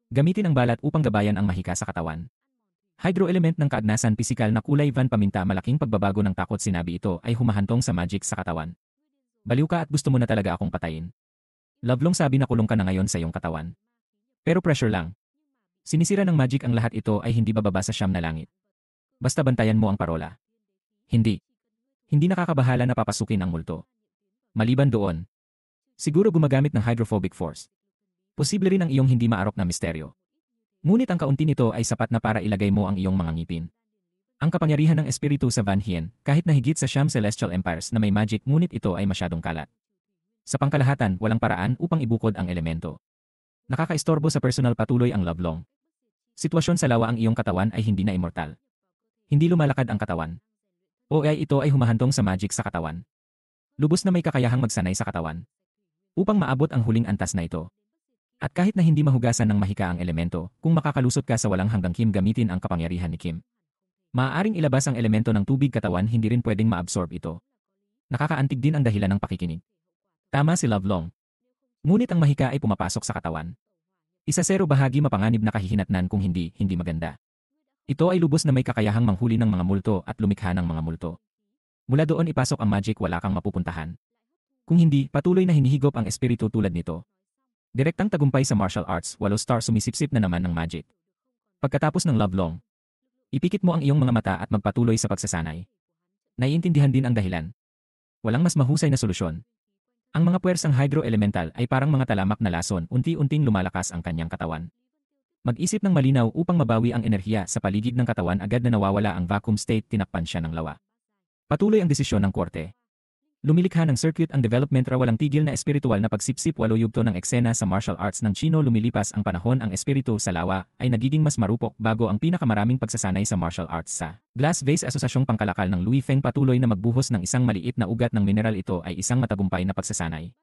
Gamitin ang balat upang gabayan ang mahika sa katawan. Hydro-element ng kaagnasan pisikal na kulay van paminta malaking pagbabago ng takot sinabi ito ay humahantong sa magic sa katawan. Baliw ka at gusto mo na talaga akong patayin. Lovelong sabi na kulong ka na ngayon sa iyong katawan. Pero pressure lang. Sinisira ng magic ang lahat ito ay hindi bababa sa siyam na langit. Basta bantayan mo ang parola. Hindi. Hindi nakakabahala na papasukin ang multo. Maliban doon. Siguro gumagamit ng hydrophobic force. Posible rin ang iyong hindi maarok na misteryo. Ngunit ang kaunti nito ay sapat na para ilagay mo ang iyong mga ngipin. Ang kapangyarihan ng espiritu sa Van Hien, kahit na higit sa siyam celestial empires na may magic ngunit ito ay masyadong kalat. Sa pangkalahatan, walang paraan upang ibukod ang elemento. Nakakaistorbo sa personal patuloy ang Lovelong. Sitwasyon sa lawa ang iyong katawan ay hindi na immortal. Hindi lumalakad ang katawan. O ay ito ay humahantong sa magic sa katawan. Lubos na may kakayahang magsanay sa katawan. Upang maabot ang huling antas na ito. At kahit na hindi mahugasan ng mahika ang elemento, kung makakalusot ka sa walang hanggang Kim gamitin ang kapangyarihan ni Kim. Maaaring ilabas ang elemento ng tubig katawan hindi rin pwedeng maabsorb ito. Nakakaantig din ang dahilan ng pakikinig. Tama si Lovelong. Ngunit ang mahika ay pumapasok sa katawan. Isa zero bahagi mapanganib na kahihinatnan kung hindi maganda. Ito ay lubos na may kakayahang manghuli ng mga multo at lumikha ng mga multo. Mula doon ipasok ang magic wala kang mapupuntahan. Kung hindi, patuloy na hinihigop ang espiritu tulad nito. Direktang tagumpay sa martial arts, 8 star sumisipsip na naman ng magic. Pagkatapos ng Lovelong, ipikit mo ang iyong mga mata at magpatuloy sa pagsasanay. Naiintindihan din ang dahilan. Walang mas mahusay na solusyon. Ang mga puwersang hydro-elemental ay parang mga talamak na lason, unti-unting lumalakas ang kanyang katawan. Mag-isip ng malinaw upang mabawi ang enerhiya sa paligid ng katawan agad na nawawala ang vacuum state tinakpan siya ng lawa. Patuloy ang desisyon ng korte. Lumilikha ng circuit ang development ra walang tigil na espiritual na pagsipsip walo yugto ng eksena sa martial arts ng Chino lumilipas ang panahon ang espiritu sa lawa ay nagiging mas marupok bago ang pinakamaraming pagsasanay sa martial arts sa Glass Vase Asosasyong Pangkalakal ng Louis Feng patuloy na magbuhos ng isang maliit na ugat ng mineral ito ay isang matagumpay na pagsasanay.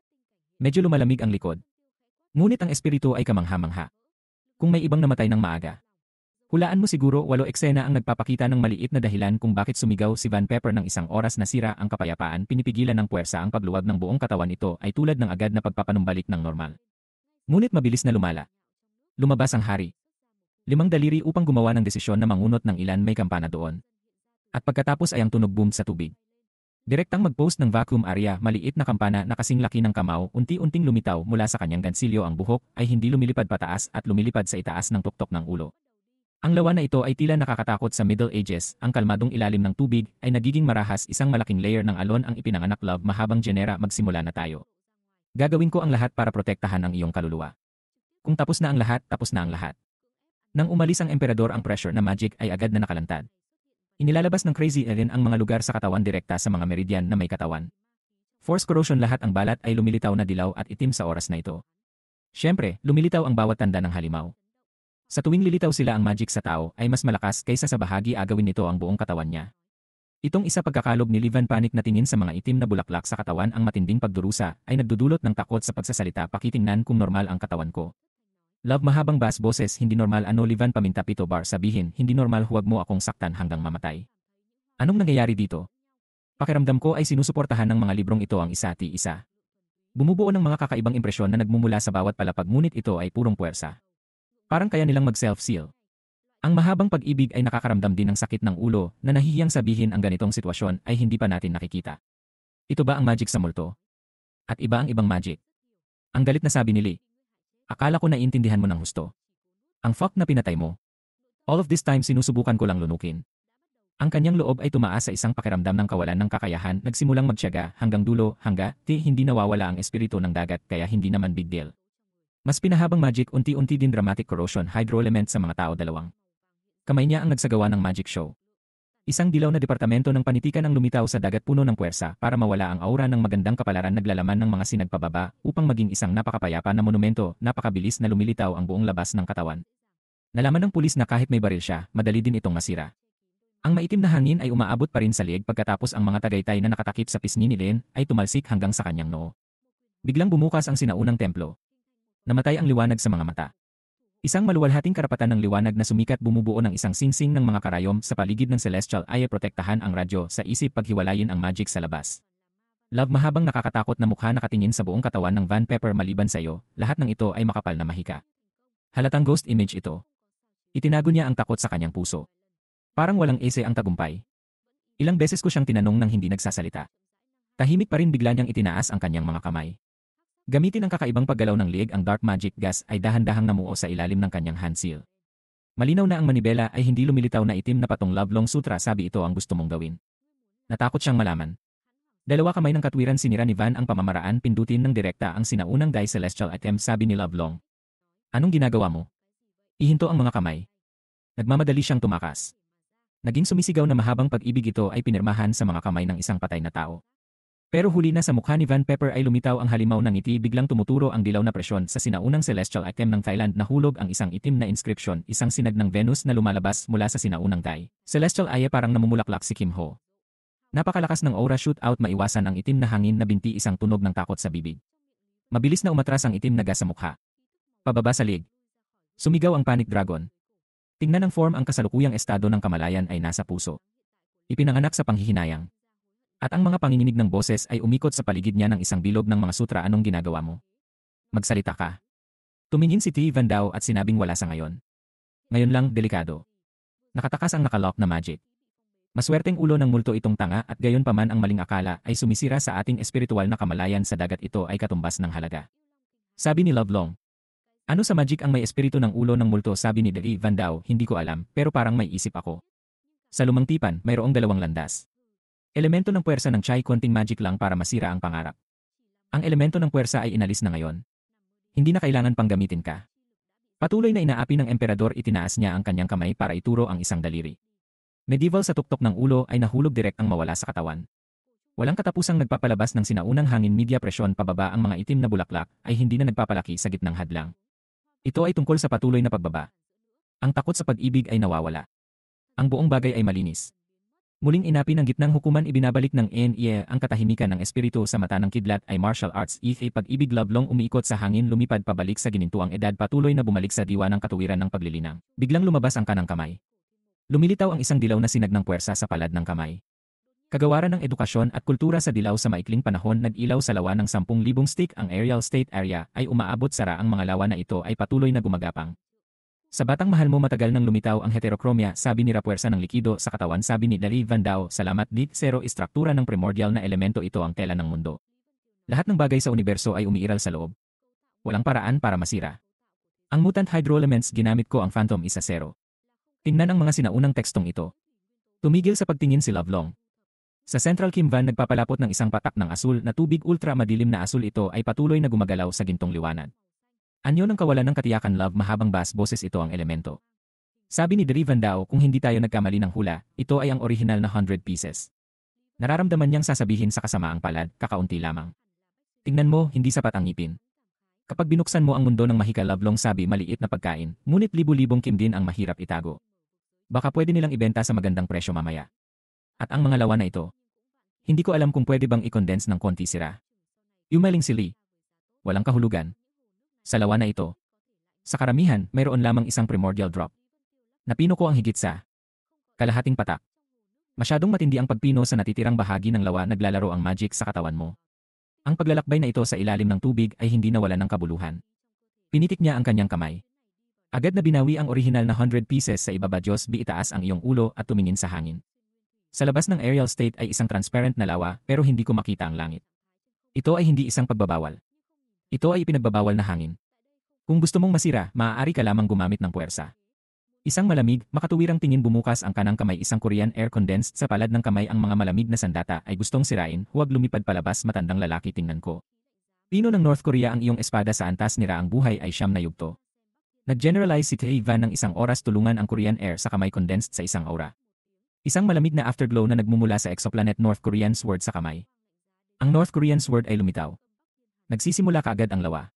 Medyo lumalamig ang likod. Ngunit ang espiritu ay kamangha-mangha. Kung may ibang namatay ng maaga. Hulaan mo siguro 8 eksena ang nagpapakita ng maliit na dahilan kung bakit sumigaw si Van Pepper ng isang oras na sira ang kapayapaan pinipigilan ng puwersa ang pagluwag ng buong katawan ito ay tulad ng agad na pagpapanumbalik ng normal. Ngunit mabilis na lumala. Lumabas ang hari. 5 daliri upang gumawa ng desisyon na mangunot ng ilan may kampana doon. At pagkatapos ay ang tunog boom sa tubig. Direktang mag-post ng vacuum area maliit na kampana na kasing laki ng kamao unti-unting lumitaw mula sa kanyang gansilyo ang buhok ay hindi lumilipad pataas at lumilipad sa itaas ng tuktok ng ulo. Ang lawa na ito ay tila nakakatakot sa Middle Ages, ang kalmadong ilalim ng tubig ay nagiging marahas isang malaking layer ng alon ang ipinanganak love mahabang genera magsimula na tayo. Gagawin ko ang lahat para protektahan ang iyong kaluluwa. Kung tapos na ang lahat, tapos na ang lahat. Nang umalis ang emperador ang pressure na magic ay agad na nakalantad. Inilalabas ng Crazy Alien ang mga lugar sa katawan direkta sa mga meridian na may katawan. Force corrosion lahat ang balat ay lumilitaw na dilaw at itim sa oras na ito. Siyempre, lumilitaw ang bawat tanda ng halimaw. Sa tuwing lilitaw sila ang magic sa tao ay mas malakas kaysa sa bahagi agawin nito ang buong katawan niya. Itong isa pagkakalob ni Livan Panic na tingin sa mga itim na bulaklak sa katawan ang matinding pagdurusa ay nagdudulot ng takot sa pagsasalita pakitingnan kung normal ang katawan ko. Love mahabang bass boses hindi normal ano Livan paminta pito bar sabihin hindi normal huwag mo akong saktan hanggang mamatay. Anong nangyayari dito? Pakiramdam ko ay sinusuportahan ng mga librong ito ang isa-ti-isa. Bumubuo ng mga kakaibang impresyon na nagmumula sa bawat palapag ngunit ito ay purong puwersa. Parang kaya nilang mag-self-seal. Ang mahabang pag-ibig ay nakakaramdam din ng sakit ng ulo na nahihiyang sabihin ang ganitong sitwasyon ay hindi pa natin nakikita. Ito ba ang magic sa multo? At iba ang ibang magic? Ang galit na sabi ni Lee. Akala ko naiintindihan mo ng husto. Ang fuck na pinatay mo. All of this time sinusubukan ko lang lunukin. Ang kanyang loob ay tumaas sa isang pakiramdam ng kawalan ng kakayahan nagsimulang magtiyaga hanggang dulo hindi nawawala ang espiritu ng dagat kaya hindi naman big deal. Mas pinahabang magic unti-unti din dramatic corrosion hydro-element sa mga tao dalawang. Kamay niya ang nagsagawa ng magic show. Isang dilaw na departamento ng panitikan ang lumitaw sa dagat puno ng puwersa para mawala ang aura ng magandang kapalaran naglalaman ng mga sinagpababa upang maging isang napakapayapa na monumento napakabilis na lumilitaw ang buong labas ng katawan. Nalaman ng pulis na kahit may baril siya, madali din itong masira. Ang maitim na hangin ay umaabot pa rin sa liig pagkatapos ang mga tagaytay na nakatakip sa pisngi ni Len ay tumalsik hanggang sa kanyang noo. Biglang bumukas ang sinaunang templo. Namatay ang liwanag sa mga mata. Isang maluwalhating karapatan ng liwanag na sumikat bumubuo ng isang singsing ng mga karayom sa paligid ng celestial ay protektahan ang radyo sa isip paghiwalayin ang magic sa labas. Love mahabang nakakatakot na mukha nakatingin sa buong katawan ng Van Pepper maliban sa iyo, lahat ng ito ay makapal na mahika. Halatang ghost image ito. Itinago niya ang takot sa kanyang puso. Parang walang ese ang tagumpay. Ilang beses ko siyang tinanong nang hindi nagsasalita. Tahimik pa rin bigla niyang itinaas ang kanyang mga kamay. Gamitin ang kakaibang paggalaw ng liig ang dark magic gas ay dahan-dahang namuo sa ilalim ng kanyang hand seal. Malinaw na ang manibela ay hindi lumilitaw na itim na patong Lovelong Sutra sabi ito ang gusto mong gawin. Natakot siyang malaman. Dalawa kamay ng katwiran sinira ni Van ang pamamaraan pindutin ng direkta ang sinaunang die celestial item sabi ni Lovelong. Anong ginagawa mo? Ihinto ang mga kamay. Nagmamadali siyang tumakas. Naging sumisigaw na mahabang pag-ibig ito ay pinirmahan sa mga kamay ng isang patay na tao. Pero huli na sa mukha ni Van Pepper ay lumitaw ang halimaw ng ngiti biglang tumuturo ang dilaw na presyon sa sinaunang celestial item ng Thailand nahulog ang isang itim na inscription isang sinag ng Venus na lumalabas mula sa sinaunang die. Celestial ay parang namumulaklak si Kim Ho. Napakalakas ng aura shoot out maiwasan ang itim na hangin na binti isang tunog ng takot sa bibig. Mabilis na umatras ang itim na gas sa mukha. Pababa sa lig. Sumigaw ang panic dragon. Tingnan ng form ang kasalukuyang estado ng kamalayan ay nasa puso. Ipinanganak sa panghihinayang. At ang mga panginginig ng boses ay umikot sa paligid niya ng isang bilog ng mga sutra anong ginagawa mo? Magsalita ka. Tumingin si T. Van Dao at sinabing wala sa ngayon. Ngayon lang, delikado. Nakatakas ang nakalock na magic. Maswerteng ulo ng multo itong tanga at gayon paman ang maling akala ay sumisira sa ating espiritual na kamalayan sa dagat ito ay katumbas ng halaga. Sabi ni Lovelong. Ano sa magic ang may espiritu ng ulo ng multo sabi ni T. Van Dao hindi ko alam pero parang may isip ako. Sa lumang tipan, mayroong dalawang landas. Elemento ng puwersa ng chai konting magic lang para masira ang pangarap. Ang elemento ng puwersa ay inalis na ngayon. Hindi na kailangan pang gamitin ka. Patuloy na inaapi ng emperador itinaas niya ang kanyang kamay para ituro ang isang daliri. Medieval sa tuktok ng ulo ay nahulog direct ang mawala sa katawan. Walang katapusang nagpapalabas ng sinaunang hangin media presyon pababa ang mga itim na bulaklak ay hindi na nagpapalaki sa gitnang hadlang. Ito ay tungkol sa patuloy na pagbaba. Ang takot sa pag-ibig ay nawawala. Ang buong bagay ay malinis. Muling inapi ng gitnang hukuman ibinabalik ng NIE ang katahimikan ng espiritu sa mata ng kidlat ay martial arts pag-ibig Lovelong umiikot sa hangin lumipad pabalik sa ginintuang edad patuloy na bumalik sa diwa ng katuwiran ng paglilinang. Biglang lumabas ang kanang kamay. Lumilitaw ang isang dilaw na sinag ng puwersa sa palad ng kamay. Kagawaran ng edukasyon at kultura sa dilaw sa maikling panahon nag-ilaw sa lawa ng 10,000 stick ang aerial state area ay umaabot sara ang mga lawa na ito ay patuloy na gumagapang. Sa batang mahal mo matagal nang lumitaw ang heterochromia sabi ni Rapuwersa ng likido sa katawan sabi ni T. Van Dao salamat dit zero istruktura ng primordial na elemento ito ang tela ng mundo. Lahat ng bagay sa universo ay umiiral sa loob. Walang paraan para masira. Ang mutant hydroelements ginamit ko ang Phantom isa zero. Tingnan ang mga sinaunang tekstong ito. Tumigil sa pagtingin si Lovelong. Sa Central Kimvan nagpapalapot ng isang patak ng asul na tubig ultra madilim na asul ito ay patuloy na gumagalaw sa gintong liwanag. Anyo ng kawalan ng katiyakan love mahabang bass boses ito ang elemento. Sabi ni T. Van Dao kung hindi tayo nagkamali ng hula, ito ay ang original na 100 pieces. Nararamdaman niyang sasabihin sa kasamaang palad, kakaunti lamang. Tingnan mo, hindi sapat ang ngipin. Kapag binuksan mo ang mundo ng mahika Lovelong sabi maliit na pagkain, ngunit libu-libong kim din ang mahirap itago. Baka pwede nilang ibenta sa magandang presyo mamaya. At ang mga lawa na ito, hindi ko alam kung pwede bang i-condense ng konti sira. Yumaling si Lee. Walang kahulugan. Sa lawa na ito. Sa karamihan, mayroon lamang isang primordial drop. Napino ko ang higit sa kalahating patak. Masyadong matindi ang pagpino sa natitirang bahagi ng lawa naglalaro ang magic sa katawan mo. Ang paglalakbay na ito sa ilalim ng tubig ay hindi nawalan ng kabuluhan. Pinitik niya ang kanyang kamay. Agad na binawi ang original na 100 pieces sa ibaba Diyos itaas ang iyong ulo at tumingin sa hangin. Sa labas ng aerial state ay isang transparent na lawa pero hindi ko makita ang langit. Ito ay hindi isang pagbabawal. Ito ay ipinagbabawal na hangin. Kung gusto mong masira, maaari ka lamang gumamit ng puwersa. Isang malamig, makatuwirang tingin bumukas ang kanang kamay isang Korean air condensed sa palad ng kamay ang mga malamig na sandata ay gustong sirain, huwag lumipad palabas matandang lalaki tingnan ko. Pino ng North Korea ang iyong espada sa antas nira ang buhay ay siyam na yugto. Nag-generalize si Tae Van ng isang oras tulungan ang Korean air sa kamay condensed sa isang aura. Isang malamig na afterglow na nagmumula sa exoplanet North Korean sword sa kamay. Ang North Korean sword ay lumitaw. Nagsisimula kaagad ang lawa.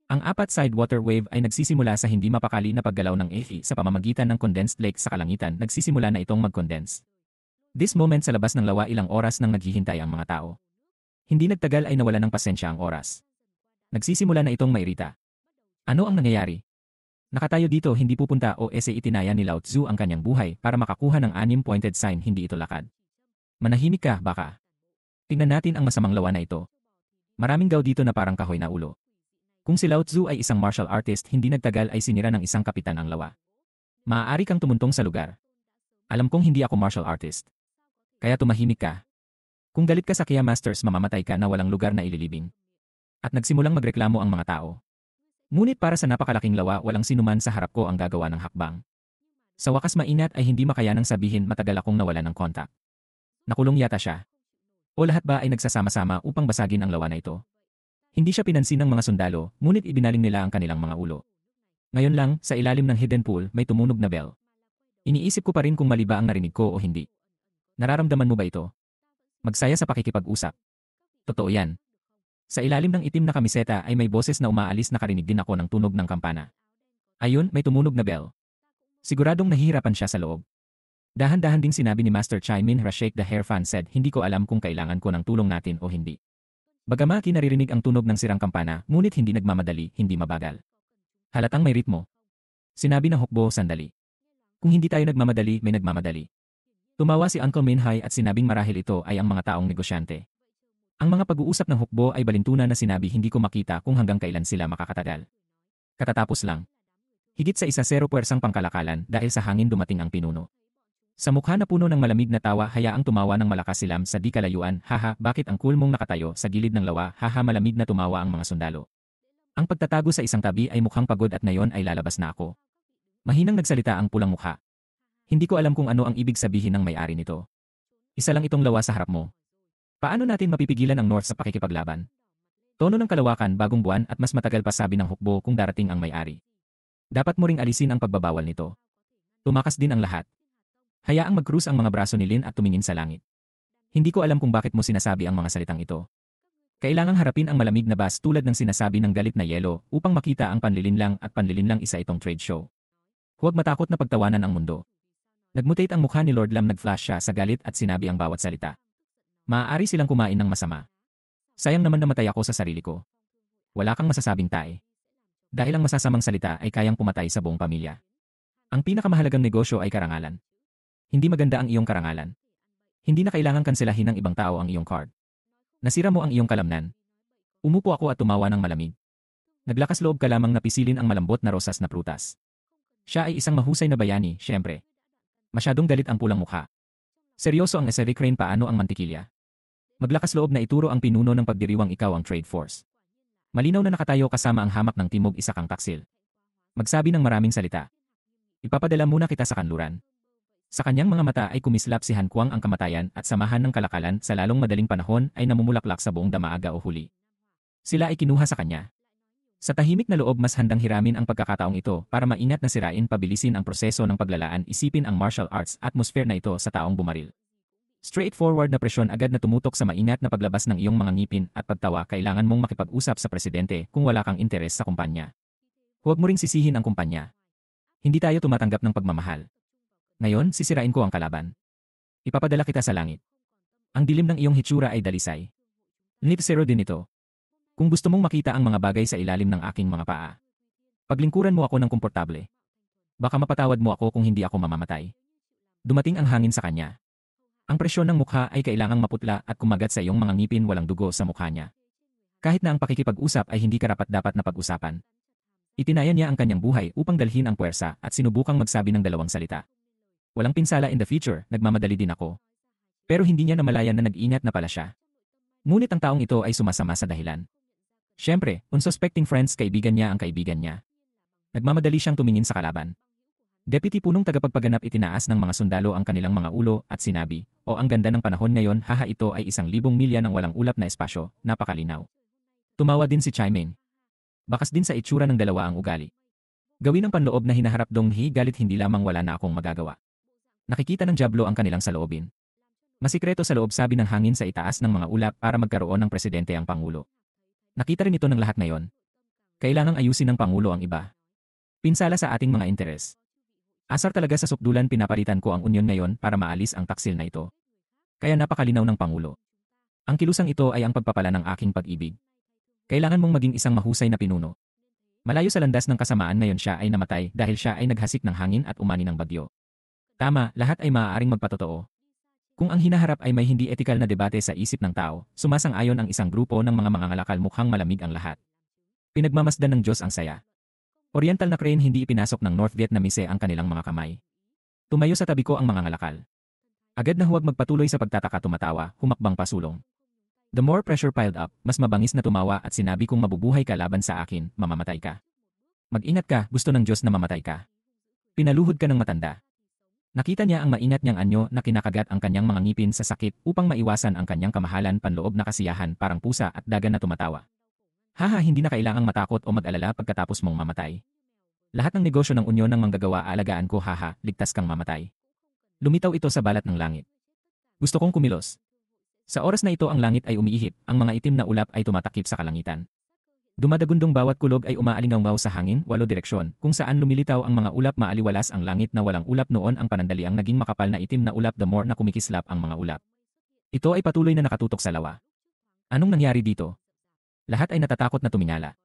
Ang apat side water wave ay nagsisimula sa hindi mapakali na paggalaw ng Efi sa pamamagitan ng condensed lake sa kalangitan nagsisimula na itong mag-condense. This moment sa labas ng lawa ilang oras nang naghihintay ang mga tao. Hindi nagtagal ay nawala ng pasensya ang oras. Nagsisimula na itong mairita. Ano ang nangyayari? Nakatayo dito hindi pupunta o itinaya ni Lao Tzu ang kanyang buhay para makakuha ng 6-pointed sign hindi ito lakad. Manahimik ka baka. Tingnan natin ang masamang lawa na ito. Maraming gaw dito na parang kahoy na ulo. Kung si Lao Tzu ay isang martial artist, hindi nagtagal ay sinira ng isang kapitan ang lawa. Maaari kang tumuntong sa lugar. Alam kong hindi ako martial artist. Kaya tumahimik ka. Kung galit ka sa Kia Masters, mamamatay ka na walang lugar na ililibing. At nagsimulang magreklamo ang mga tao. Ngunit para sa napakalaking lawa, walang sinuman sa harap ko ang gagawa ng hakbang. Sa wakas, mainat ay hindi makayanang sabihin matagal akong nawala ng kontak. Nakulong yata siya. O lahat ba ay nagsasama-sama upang basagin ang lawa na ito? Hindi siya pinansin ng mga sundalo, ngunit ibinaling nila ang kanilang mga ulo. Ngayon lang, sa ilalim ng hidden pool, may tumunog na bell. Iniisip ko pa rin kung mali ba ang narinig ko o hindi. Nararamdaman mo ba ito? Magsaya sa pakikipag-usap. Totoo yan. Sa ilalim ng itim na kamiseta ay may boses na umaalis, nakarinig din ako ng tunog ng kampana. Ayun, may tumunog na bell. Siguradong nahihirapan siya sa loob. Dahan-dahan ding sinabi ni Master Chai Min Rashake the Hair Fan said, hindi ko alam kung kailangan ko ng tulong natin o hindi. Bagamat naririnig ang tunog ng sirang kampana, ngunit hindi nagmamadali, hindi mabagal. Halatang may ritmo. Sinabi ng hukbo, sandali. Kung hindi tayo nagmamadali, may nagmamadali. Tumawa si Uncle Minhai at sinabing marahil ito ay ang mga taong negosyante. Ang mga pag-uusap ng hukbo ay balintunan na sinabi, hindi ko makita kung hanggang kailan sila makakatagal. Katatapos lang. Higit sa 1-0 puwersang pangkalakalan dahil sa hangin dumating ang pinuno. Sa mukha na puno ng malamig na tawa, hayaang tumawa ng malakas silam sa di kalayuan, haha, bakit ang cool mong nakatayo sa gilid ng lawa, haha, malamig na tumawa ang mga sundalo. Ang pagtatago sa isang tabi ay mukhang pagod at ngayon ay lalabas na ako. Mahinang nagsalita ang pulang mukha. Hindi ko alam kung ano ang ibig sabihin ng may-ari nito. Isa lang itong lawa sa harap mo. Paano natin mapipigilan ang North sa pakikipaglaban? Tono ng kalawakan, bagong buwan at mas matagal pa, sabi ng hukbo, kung darating ang may-ari. Dapat mo ring alisin ang pagbabawal nito. Tumakas din ang lahat. Hayaang mag-cruise ang mga braso ni Lin at tumingin sa langit. Hindi ko alam kung bakit mo sinasabi ang mga salitang ito. Kailangang harapin ang malamig na bas tulad ng sinasabi ng galit na yelo upang makita ang panlilinlang at panlilinlang isa itong trade show. Huwag matakot na pagtawanan ang mundo. Nagmutate ang mukha ni Lord Lam, nag-flash siya sa galit at sinabi ang bawat salita. Maaari silang kumain ng masama. Sayang naman namatay ako sa sarili ko. Wala kang masasabing tae. Dahil ang masasamang salita ay kayang pumatay sa buong pamilya. Ang pinakamahalagang negosyo ay karangalan. Hindi maganda ang iyong karangalan. Hindi na kailangan kanselahin ng ibang tao ang iyong card. Nasira mo ang iyong kalamnan. Umupo ako at tumawa ng malamig. Naglakas loob ka lamang na pisilin ang malambot na rosas na prutas. Siya ay isang mahusay na bayani, syempre. Masyadong galit ang pulang mukha. Seryoso ang Aesthetic Crane, paano ang mantikilya? Maglakas loob na ituro ang pinuno ng pagdiriwang, ikaw ang trade force. Malinaw na nakatayo kasama ang hamak ng timog, isa kang taksil. Magsabi ng maraming salita. Ipapadala muna kita sa kanluran. Sa kanyang mga mata ay kumislap si Han Kuang, ang kamatayan at samahan ng kalakalan sa lalong madaling panahon ay namumulaklak sa buong damaaga o huli. Sila ay kinuha sa kanya. Sa tahimik na loob, mas handang hiramin ang pagkakataong ito para maingat na sirain, pabilisin ang proseso ng paglalaan, isipin ang martial arts atmosphere na ito sa taong bumaril. Straightforward na presyon agad na tumutok sa maingat na paglabas ng iyong mga ngipin at pagtawa. Kailangan mong makipag-usap sa presidente kung wala kang interes sa kumpanya. Huwag mo ring sisihin ang kumpanya. Hindi tayo tumatanggap ng pagmamahal. Ngayon, sisirain ko ang kalaban. Ipapadala kita sa langit. Ang dilim ng iyong hitsura ay dalisay. Nip zero din ito. Kung gusto mong makita ang mga bagay sa ilalim ng aking mga paa, paglingkuran mo ako ng komportable. Baka mapatawad mo ako kung hindi ako mamamatay. Dumating ang hangin sa kanya. Ang presyon ng mukha ay kailangang maputla at kumagat sa iyong mga ngipin, walang dugo sa mukha niya. Kahit na ang pakikipag-usap ay hindi karapat-dapat na pag-usapan. Itinaya niya ang kanyang buhay upang dalhin ang puwersa at sinubukang magsabi ng dalawang salita. Walang pinsala in the future, nagmamadali din ako. Pero hindi niya namalayan na nag-ingat na pala siya. Ngunit ang taong ito ay sumasama sa dahilan. Siyempre, unsuspecting friends, kaibigan niya ang kaibigan niya. Nagmamadali siyang tumingin sa kalaban. Deputy punong tagapagpaganap, itinaas ng mga sundalo ang kanilang mga ulo at sinabi, "O ang ganda ng panahon ngayon, haha, ito ay 1,000 milya ng walang ulap na espasyo, napakalinaw." Tumawa din si Chai Ming. Bakas din sa itsura ng dalawa ang ugali. Gawin ang panloob na hinaharap dong galit, hindi lamang wala na akong magagawa. Nakikita ng Diablo ang kanilang saloobin. Masikreto sa loob, sabi ng hangin sa itaas ng mga ulap, para magkaroon ng presidente ang Pangulo. Nakita rin ito ng lahat ngayon. Kailangang ayusin ng Pangulo ang iba. Pinsala sa ating mga interes. Asar talaga sa sukdulan, pinaparitan ko ang unyon ngayon para maalis ang taksil na ito. Kaya napakalinaw ng Pangulo. Ang kilusang ito ay ang pagpapala ng aking pag-ibig. Kailangan mong maging isang mahusay na pinuno. Malayo sa landas ng kasamaan, ngayon siya ay namatay dahil siya ay naghasik ng hangin at umani ng bagyo. Tama, lahat ay maaaring magpatotoo. Kung ang hinaharap ay may hindi etikal na debate sa isip ng tao, sumasang-ayon ang isang grupo ng mga mangangalakal, mukhang malamig ang lahat. Pinagmamasdan ng Diyos ang saya. Oriental na crane hindi ipinasok ng North Vietnamese ang kanilang mga kamay. Tumayo sa tabi ko ang mga ngalakal. Agad na huwag magpatuloy sa pagtataka tumatawa, humakbang pasulong. The more pressure piled up, mas mabangis na tumawa at sinabi kong mabubuhay ka laban sa akin, mamamatay ka. Mag-ingat ka, gusto ng Diyos na mamatay ka. Pinaluhod ka ng matanda. Nakita niya ang maingat niyang anyo na kinakagat ang kanyang mga ngipin sa sakit upang maiwasan ang kanyang kamahalan panloob na kasiyahan parang pusa at dagan na tumatawa. Haha, hindi na kailangang matakot o mag-alala pagkatapos mong mamatay. Lahat ng negosyo ng unyon ng manggagawa alagaan ko, haha, ligtas kang mamatay. Lumitaw ito sa balat ng langit. Gusto kong kumilos. Sa oras na ito ang langit ay umiihip, ang mga itim na ulap ay tumatakip sa kalangitan. Dumadagundong bawat kulog ay umaalingaw sa hangin, 8 direksyon, kung saan lumilitaw ang mga ulap maaliwalas ang langit na walang ulap noon ang panandaliang naging makapal na itim na ulap the more na kumikislap ang mga ulap. Ito ay patuloy na nakatutok sa lawa. Anong nangyari dito? Lahat ay natatakot na tumingala.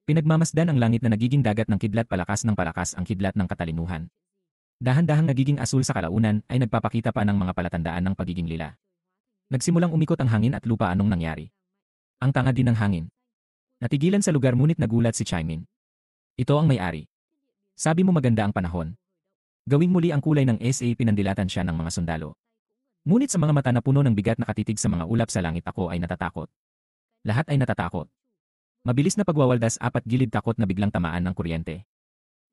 Pinagmamasdan ang langit na nagiging dagat ng kidlat palakas ng palakas ang kidlat ng katalinuhan. Dahan-dahang nagiging asul sa kalaunan ay nagpapakita pa ng mga palatandaan ng pagiging lila. Nagsimulang umikot ang hangin at lupa. Anong nangyari? Ang tanga din ng hangin. Natigilan sa lugar ngunit nagulat si Chaimin. Ito ang may-ari. Sabi mo maganda ang panahon. Gawing muli ang kulay ng SA, pinandilatan siya ng mga sundalo. Ngunit sa mga mata na puno ng bigat na katitig sa mga ulap sa langit, ako ay natatakot. Lahat ay natatakot. Mabilis na pagwawaldas, 4 gilid, takot na biglang tamaan ng kuryente.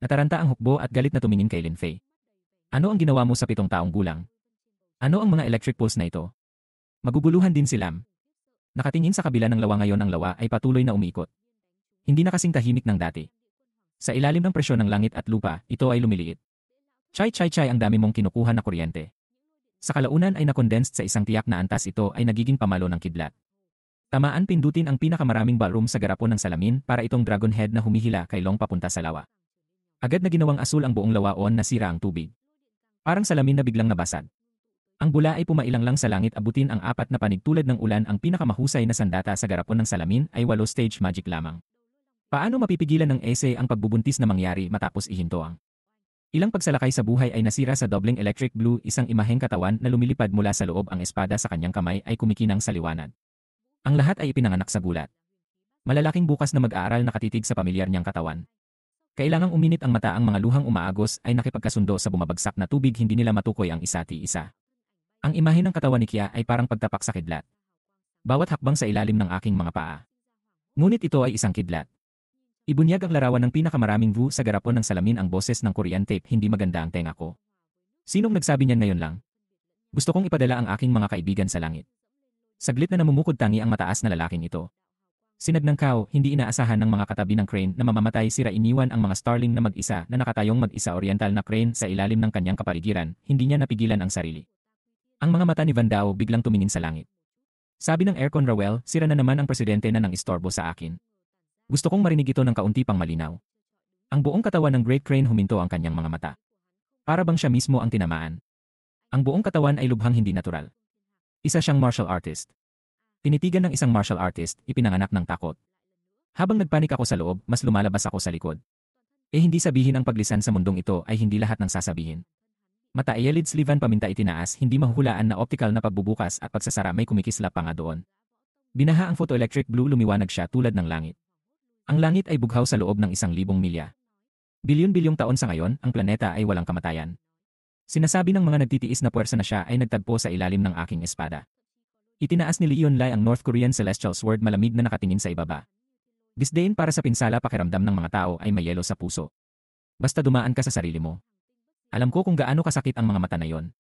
Nataranta ang hukbo at galit na tumingin kay Lin Fei. Ano ang ginawa mo sa 7 taong gulang? Ano ang mga electric poles na ito? Maguguluhan din si Lam. Nakatingin sa kabila ng lawa ngayon, ang lawa ay patuloy na umiikot. Hindi na kasing tahimik ng dati. Sa ilalim ng presyon ng langit at lupa, ito ay lumiliit. Chay, ang dami mong kinukuha na kuryente. Sa kalaunan ay nakondensed sa isang tiyak na antas, ito ay nagiging pamalo ng kidlat. Tamaan, pindutin ang pinakamaraming ballroom sa garapon ng salamin para itong dragon head na humihila kay Long papunta sa lawa. Agad na ginawang asul ang buong lawa, nasira ang tubig. Parang salamin na biglang nabasag. Ang bula ay pumailang lang sa langit, abutin ang 4 na panig tulad ng ulan. Ang pinakamahusay na sandata sa garapon ng salamin ay 8 stage magic lamang. Paano mapipigilan ng essay ang pagbubuntis na mangyari matapos ihinto ang ilang pagsalakay sa buhay ay nasira sa doubling electric blue, isang imaheng katawan na lumilipad mula sa loob. Ang espada sa kanyang kamay ay kumikinang sa liwanag. Ang lahat ay ipinanganak sa gulat. Malalaking bukas na mag-aaral nakatitig sa pamilyar niyang katawan. Kailangang uminit ang mata, ang mga luhang umaagos ay nakipagkasundo sa bumabagsak na tubig, hindi nila matukoy ang isa't-isa. Ang imahe ng katawan ni Kia ay parang pagtapak sa kidlat. Bawat hakbang sa ilalim ng aking mga paa. Ngunit ito ay isang kidlat. Ibunyag ang larawan ng pinakamaraming view sa garapon ng salamin, ang boses ng Korean tape, hindi maganda ang tenga ko. Sinong nagsabi niyan ngayon lang? Gusto kong ipadala ang aking mga kaibigan sa langit. Saglit na namumukod tangi ang mataas na lalaking ito. Sinagnang kao, hindi inaasahan ng mga katabi ng crane na mamamatay sira. Iniwan ang mga starling na mag-isa na nakatayong mag-isa. Oriental na crane sa ilalim ng kanyang kapaligiran, hindi niya napigilan ang sarili. Ang mga mata ni Van Dao biglang tumingin sa langit. Sabi ng aircon Rowell, sira na naman ang presidente na nang istorbo sa akin. Gusto kong marinig ito ng kaunti pang malinaw. Ang buong katawan ng Great Crane huminto ang kanyang mga mata. Para bang siya mismo ang tinamaan. Ang buong katawan ay lubhang hindi natural. Isa siyang martial artist. Tinitigan ng isang martial artist, ipinanganak ng takot. Habang nagpanik ako sa loob, mas lumalabas ako sa likod. Hindi sabihin ang paglisan sa mundong ito ay hindi lahat ng sasabihin. Mata eyelid slivan paminta itinaas, hindi mahuhulaan na optical na pagbubukas at pagsasara, may kumikislap pa nga doon. Binaha ang photoelectric blue, lumiwanag siya tulad ng langit. Ang langit ay bughaw sa loob ng 1,000 milya. Bilyon-bilyong taon sa ngayon, ang planeta ay walang kamatayan. Sinasabi ng mga nagtitiis na puwersa na siya ay nagtagpo sa ilalim ng aking espada. Itinaas ni Leon Lai ang North Korean Celestial Sword, malamig na nakatingin sa ibaba. Disdain para sa pinsala, pakiramdam ng mga tao ay may yelo sa puso. Basta dumaan ka sa sarili mo. Alam ko kung gaano kasakit ang mga mata na yon.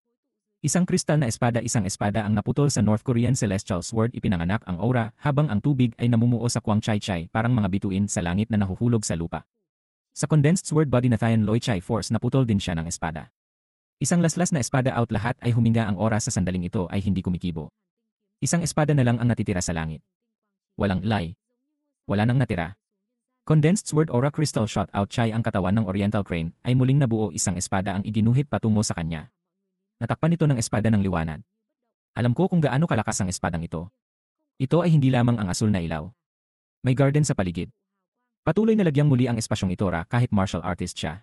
Isang kristal na espada, isang espada ang naputol sa North Korean Celestial Sword, ipinanganak ang aura habang ang tubig ay namumuo sa Kwang Chai Chai, parang mga bituin sa langit na nahuhulog sa lupa. Sa condensed sword body na Thian Loi Chai Force, naputol din siya ng espada. Isang laslas na espada out, lahat ay huminga. Ang oras sa sandaling ito ay hindi kumikibo. Isang espada na lang ang natitira sa langit. Walang Lai. Wala nang natira. Condensed sword aura crystal shot out Chai, ang katawan ng Oriental Crane ay muling nabuo, isang espada ang iginuhit patungo sa kanya. Natakpan ito ng espada ng liwanag. Alam ko kung gaano kalakas ang espadang ito. Ito ay hindi lamang ang asul na ilaw. May garden sa paligid. Patuloy na lagyang muli ang espasyong ito kahit martial artist siya.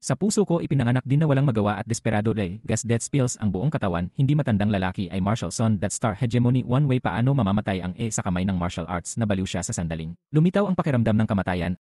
Sa puso ko ipinanganak din na walang magawa at desperado gas death spills ang buong katawan, hindi matandang lalaki ay martial son that star hegemony one way paano mamamatay ang sa kamay ng martial arts na baliw siya sa sandaling. Lumitaw ang pakiramdam ng kamatayan,